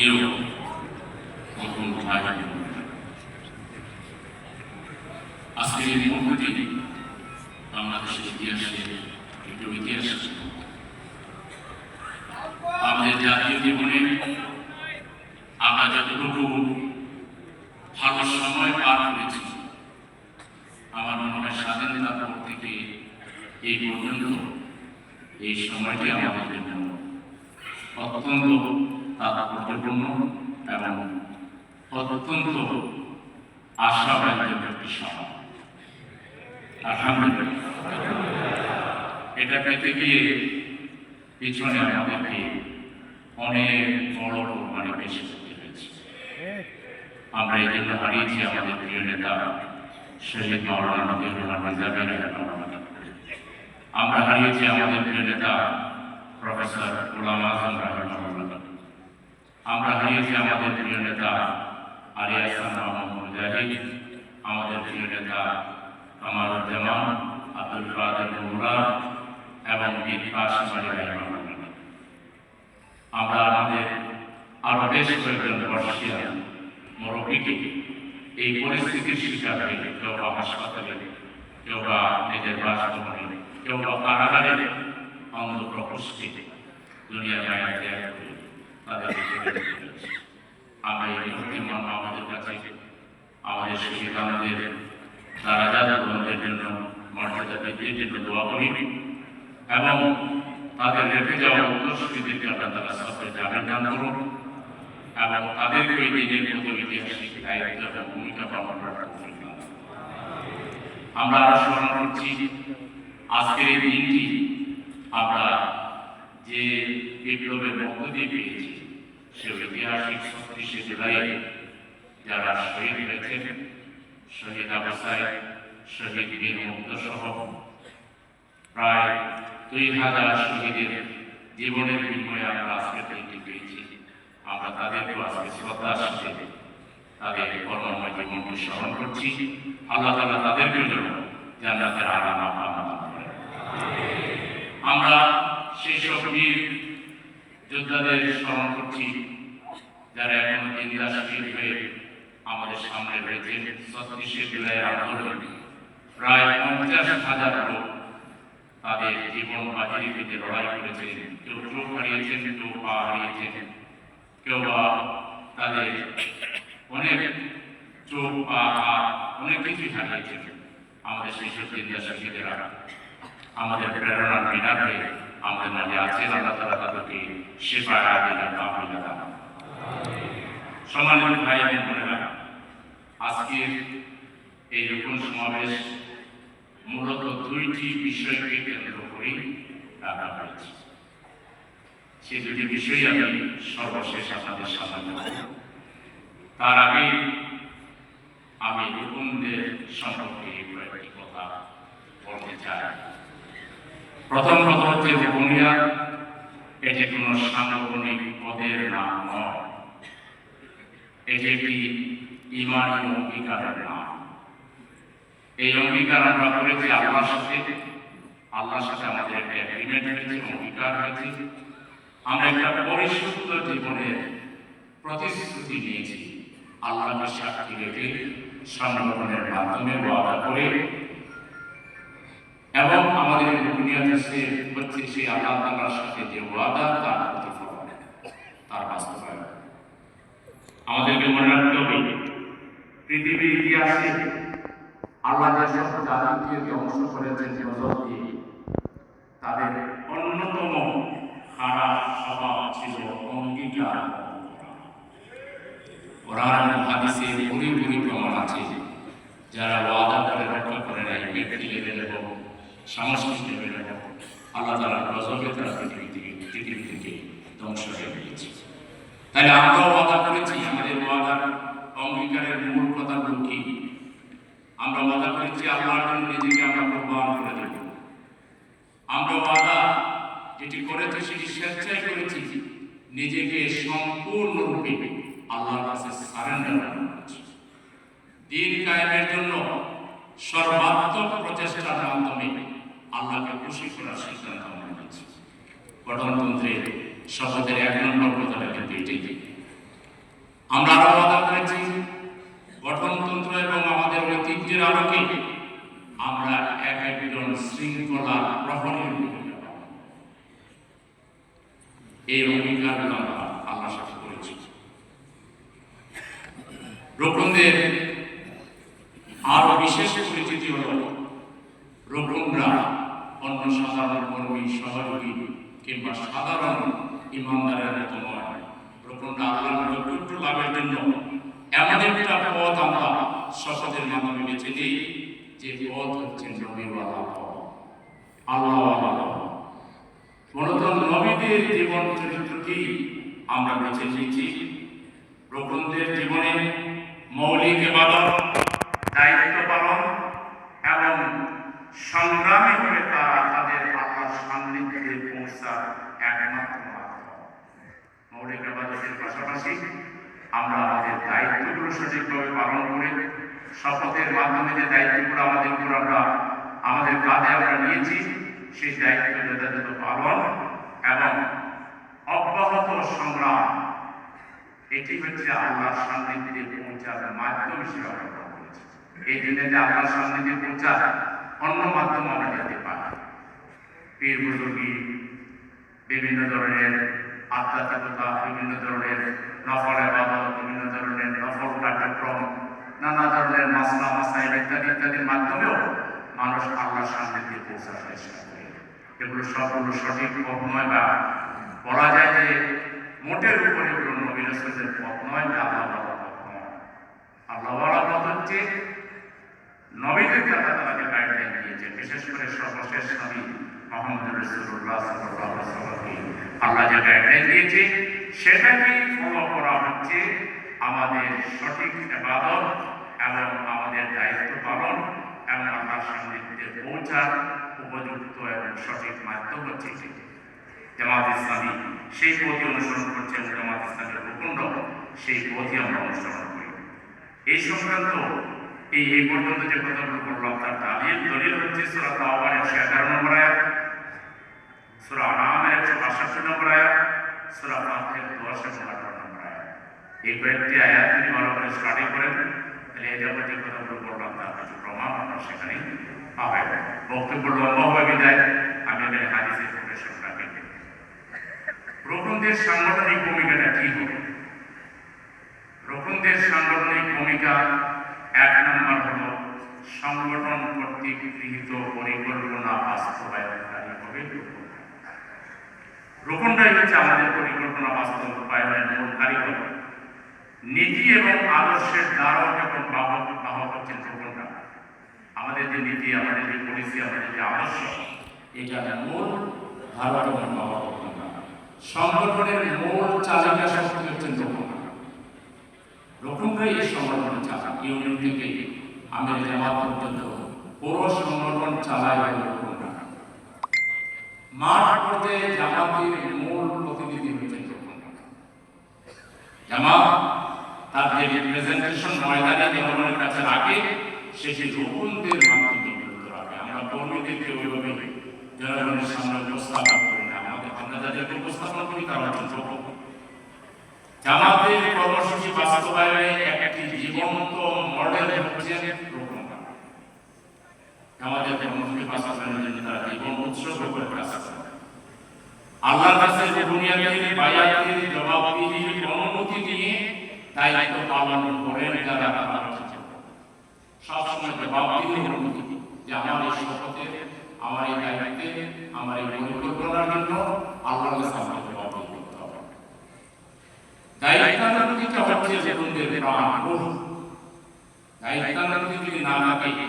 প্রিয় নতুন ভাই আজকের এই মুহূর্তে বাংলাদেশের ইতিহাসে একটু ইতিহাস আমাদের জাতীয় জীবনে আমরা যতটুকু ভালো সময় পার করেছি আমার মনে হয় স্বাধীনতার পর থেকে এই পর্যন্ত এই সময়টি আমাদের জন্য অত্যন্ত তাৎপর্যপূর্ণ এবং অত্যন্ত আশাবাদী একটি সময়। এটা পেতে গিয়ে পিছনে আমাদেরকে অনেক বড় মানে বেশি করতে হয়েছে। আমরা এই জন্য হারিয়েছি আমাদের প্রিয় নেতা শহীদ মাওলানা নজরুল রহমান নিজামী, আমরা হারিয়েছি আমাদের প্রিয় নেতা প্রফেসর গোলাম আজম রাহিমাহুল্লাহ, আমরা হারিয়েছি আমাদের প্রিয় নেতা আলী আহসান মাহমুদ মুজাহিদ, আমাদের প্রিয় নেতা কামারুজ্জামান, আব্দুল কাদের মুরাদ এবং বীর কাসিম আলী রাহিমাহুল্লাহ। আমরা আমাদের আরো বেশ কয়েকজন বর্ষিয়ান মুরব্বীকে এই পরিস্থিতির শিকার হয়ে কেউ বা হাসপাতালে, কেউ বা নিজের বাসভবনে, কেউ বা কারাগারে অন্ধ প্রকোষ্ঠে দুনিয়া মায়া ত্যাগ করে তাদেরকে আমরা এই মুহূর্তে আমাদের কাছে আমাদের শহীদানদের দারাজাত গ্রহণের জন্য মর্যাদা বৃদ্ধির জন্য দোয়া করি এবং তাদের রেখে যাওয়া উত্তরসূরিদেরকে আল্লাহ তাআলা সবচেয়ে জামিন দান করুন এবং তাদেরকে ওই দিনের মতো ঐতিহাসিক দায়িত্ব এবং ভূমিকা পালন করার তৌফিক দান করুন। আমরা আরো স্মরণ করছি আজকের এই দিনটি আমরা যে বিপ্লবের মধ্য দিয়ে পেয়েছি সে ঐতিহাসিক ৩৬শে জুলাই যারা শহীদ হয়েছেন, শহীদ আবু সাঈদ, শহীদ বীর মুক্তা সহ প্রায় ২,০০০ শহীদের জীবনের বিনিময়ে আমরা আজকের দিনটি পেয়েছি। আমরা তাদেরকেও আজকে শ্রদ্ধার সাথে তাদের কর্মময় জীবনকে স্মরণ করছি। আল্লাহ তাআলা তাদেরকে জন্য জান্নাতের আলা কামনা করেন। আমরা সেই সব বীর যোদ্ধাদের স্মরণ করছি যারা এখন জিন্দা শহীদ হয়ে আমাদের সামনে রয়েছেন। ৩৬শে জুলাইয়ের আন্দোলনে প্রায় ৫০,০০০ লোক তাদের জীবন বাজি রেখে লড়াই করেছেন। কেউ চোখ হারিয়েছেন, কেউ পা হারিয়েছেন, কেউ বা তাদের অনেক চোখ পা হাত অনেক কিছুই হারিয়েছেন। আমাদের সেই সব জিন্দা শহীদেরা আমাদের প্রেরণার বিনা হয়ে আমাদের মাঝে আছেন। আল্লাহ তাআলা তাদেরকে শিফায়ে আজিলা কামিলা দান করুন। সম্মানিত ভাই এবং বোনেরা, আজকের এই রোপণ সমাবেশ মূলত দুইটি বিষয়কে কেন্দ্র করে রাখা হয়েছে। সেই দুটি বিষয় আমি সর্বশেষ আপনাদের সামনে রাখব। তার আগে আমি রোপণদের সম্পর্কে কয়েকটি কথা বলতে চাই। প্রথম কথা হচ্ছে রোপণিয়া এটি কোনো সাংগঠনিক পদের নাম নয়, এটি একটি ঈমানী অঙ্গীকারের নাম। এই অঙ্গীকার আমরা করেছি আল্লাহর সাথে আমাদের একটা এগ্রিমেন্ট হয়েছে, অঙ্গীকার হয়েছে। আমরা একটা পরিশুদ্ধ জীবনের প্রতিশ্রুতি নিয়েছি আল্লাহকে সাক্ষী রেখে সংগঠনের মাধ্যমে ওয়াদা করে, এবং আমাদের বুনিয়াদ হচ্ছে সেই আল্লাহ তাআলার সাথে যে ওয়াদা তার প্রতিফলন, তার বাস্তবায়ন। আমাদেরকে মনে রাখতে হবে পৃথিবীর ইতিহাসে আল্লাহ যেসব জাতিকে ধ্বংস করেছেন গজব দিয়ে, তাদের অন্যতম খারাপ স্বভাব ছিল অঙ্গীকার। কোরআন ও হাদিসে ভুরি ভুরি প্রমাণ আছে যারা ওয়াদা করে রক্ষা করে নাই, ব্যক্তি লেভেলে হোক, সাংস্কৃতিক লেভেলে হোক, আল্লাহ তাআলা গজবে তারা পৃথিবী থেকে ধ্বংস হয়ে গিয়েছে। তাই আমরাও ওয়াদা করেছি। আমাদের ওয়াদার অঙ্গীকারের মূল কথাগুলো কি? আমরা ওয়াদা করেছি আল্লাহর জন্য নিজেকে আমরা কোরবান করে দেব। আমরা ওয়াদা যেটি করেছি সেটি স্বেচ্ছায় করেছি, নিজেকে সম্পূর্ণরূপে আল্লাহর কাছে সারেন্ডার করেছি। দিন কায়েমের জন্য সর্বাত্মক প্রচেষ্টার মাধ্যমে আল্লাহকে খুশি করার সিদ্ধান্ত আমরা নিয়েছি। গণতন্ত্রের শপথের ১ নম্বর কথাটা কিন্তু এটাই। আমরা আরো ওয়াদা করেছি গঠনতন্ত্র এবং আমাদের ঐতিহ্যের আলোকে আমরা এক একজন শৃঙ্খলা প্রহরীর ভূমিকা পালন করব। এই অঙ্গীকার আমরা আল্লাহর সাথে করেছি। রোকনদের আরো বিশেষ পরিচিতি হল রোকনরা অন্য সাধারণ কর্মী, সহযোগী কিংবা সাধারণ ইমানদারের মতো নয়। রোকনরা আল্লাহর নৈকট্য লাভের জন্য এমন একটা পথ আমরা শপথের মাধ্যমে বেছে নিই, যে পথ হচ্ছে নবীওয়ালা পথ, আল্লাহওয়ালা পথ। মূলত নবীদের জীবন চরিত্রকেই আমরা বেছে নিয়েছি। রোকনদের জীবনে মৌলিক ইবাদত, দায়িত্ব পালন এবং সংগ্রামী হয়ে তারা তাদের আল্লাহর সান্নিধ্যে পৌঁছার একমাত্র মাধ্যম। মৌলিক ইবাদতের পাশাপাশি আমরা আমাদের দায়িত্বগুলো সঠিকভাবে পালন করে শপথের মাধ্যমে যে দায়িত্বগুলো আমাদের উপর আমাদের কাঁধে আমরা নিয়েছি, সেই দায়িত্ব যথাযথ পালন এবং অব্যাহত সংগ্রাম, এটি হচ্ছে আল্লাহর সান্নিধ্যে পৌঁছার মাধ্যম হিসেবে আমরা গ্রহণ করেছি। এই দিনে আল্লাহর সান্নিধ্যে পৌঁছার অন্য মাধ্যম আমরা যেতে পারি। পীর বুজুর্গি, বিভিন্ন ধরনের আধ্যাত্মিকতা, বিভিন্ন ধরনের নফল ইবাদত, বিভিন্ন ধরনের নফল কার্যক্রম, নানা ধরনের মাসলা মাসাইল ইত্যাদি ইত্যাদির মাধ্যমেও মানুষ আল্লাহর সান্নিধ্যে পৌঁছার চেষ্টা করে। এগুলো সবগুলো সঠিক পথ নয়, বা বলা যায় যে মোটের উপরে এগুলো নবী রাসূলের পথ নয়, আল্লাহওয়ালা পথ নয়। আল্লাহওয়ালা পথ হচ্ছে নবীদেরকে আল্লাহ তাআলা যে গাইডলাইন দিয়েছেন, বিশেষ করে সর্বশেষ নবী মুহাম্মদ রাসূলুল্লাহ সাল্লাল্লাহু আলাইহি ওয়াসাল্লামকে আল্লাহ যে গাইডলাইন দিয়েছে, সেটাকেই ফলো করা হচ্ছে আমাদের সঠিক ইবাদত এবং আমাদের দায়িত্ব পালন এবং আল্লাহর সান্নিধ্যে পৌঁছার উপযুক্ত এবং সঠিক মাধ্যম হচ্ছে জামাত ইসলামী। সেই পথই অনুসরণ করছে এবং জামাত ইসলামের রোকনরা সেই পথই আমরা অনুসরণ করি। এই সংক্রান্ত এই পর্যন্ত যে কথাগুলো বললাম, তার দলিল হচ্ছে সূরা তাওবার ১১ নম্বর আয়াত, সূরা আনামের ১৬২ নম্বর আয়াত, সূরা ফাতিহার ১০ এবং ১৮ নম্বর আয়াত। এই কয়েকটি আয়াত যদি ভালো করে স্টাডি করেন, তাহলে এই যাবতীয় যে কথাগুলো বললাম তার কিছু প্রমাণ আপনার সেখানেই পাবেন। বক্তব্য লম্বা হয়ে বিদায়, আমি এখানে হাদিসের কোটেশন রাখি। রোকনদের সাংগঠনিক ভূমিকাটা কি হবে? রোকনদের সাংগঠনিক ভূমিকা ১ নম্বর হল সংগঠন কর্তৃক গৃহীত পরিকল্পনা বাস্তবায়নকারী হবে রোকনরাই হচ্ছে আমাদের পরিকল্পনা বাস্তবায়নের মূল কারিগর। নীতি এবং আদর্শের দ্বারক এবং বাহক হচ্ছেন রোকনরা। আমাদের যে নীতি, আমাদের যে পলিসি, আমাদের যে আদর্শ, এটা মূল ধারক এবং বাহক রোকনরা। সংগঠনের মূল চালিকা শক্তি হচ্ছেন রোকনরা। রোকনরাই এই সংগঠন চালান। ইউনিয়ন থেকে আমাদের জামাত পর্যন্ত পুরো সংগঠন চালায় রোকনরা। মাঠ পর্যায়ে জামাতের মূল প্রতিনিধি হচ্ছেন রোকনরা। জামাত তার যে রিপ্রেজেন্টেশন ময়দানে জনগণের কাছে রাখে, সেটি রোকনদের মাধ্যমে রাখে। আমরা কর্মীদেরকে ওইভাবে জনগণের সামনে উপস্থাপন করি না। আমরা যাদেরকে উপস্থাপন করি তারা হচ্ছেন রোকন। জামাতের কর্মসূচি বাস্তবায়নে একটি জীবন্ত মডেল হচ্ছে রোকনরা। আমাদের কর্মসূচি বাস্তবায়নের জন্য তারা জীবন উৎসর্গ করে কাজ করে। আল্লাহর কাছে বুনিয়াদের বায়াতের জবাবদিহির অনুমতি নিয়ে দায়িত্ব পালন করেন যারা, তারা হচ্ছে সবসময় জবাবদিহির অনুমতি, যে আমার এই শপথে, আমার এই দায়িত্বে, আমার এই পরিকল্পনার জন্য আল্লাহর কাছে আমাকে জবাবদিহি করতে হবে। দায়িত্বানুমতিটা হচ্ছে রোকনদের প্রাণ রূহ। দায়িত্বানুমতি যদি না থাকে,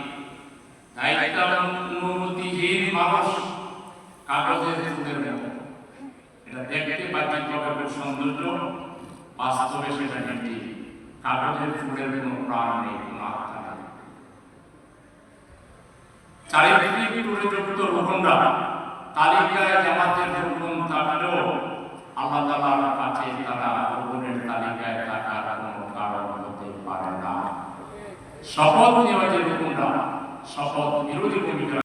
দায়িত্বানুমতিহীন মানুষ কাগজের ফুলের মতো। এটা দেখতে বাহ্যিকভাবে খুব সৌন্দর্য, বাস্তবে সেটা কিন্তু কাগজের ফুলের কোনো প্রাণ নেই, কোনো আত্মা নেই। চারিদিকে প্রযুক্ত রোকনরা তালিকায় জামাতের রোকন থাকলেও আল্লাহ তাআলার কাছে তারা রোকনের তালিকায় থাকার কোনো কারণ হতে পারে না। শপথ নেওয়া যে রোকনরা শপথ বিরোধী ভূমিকা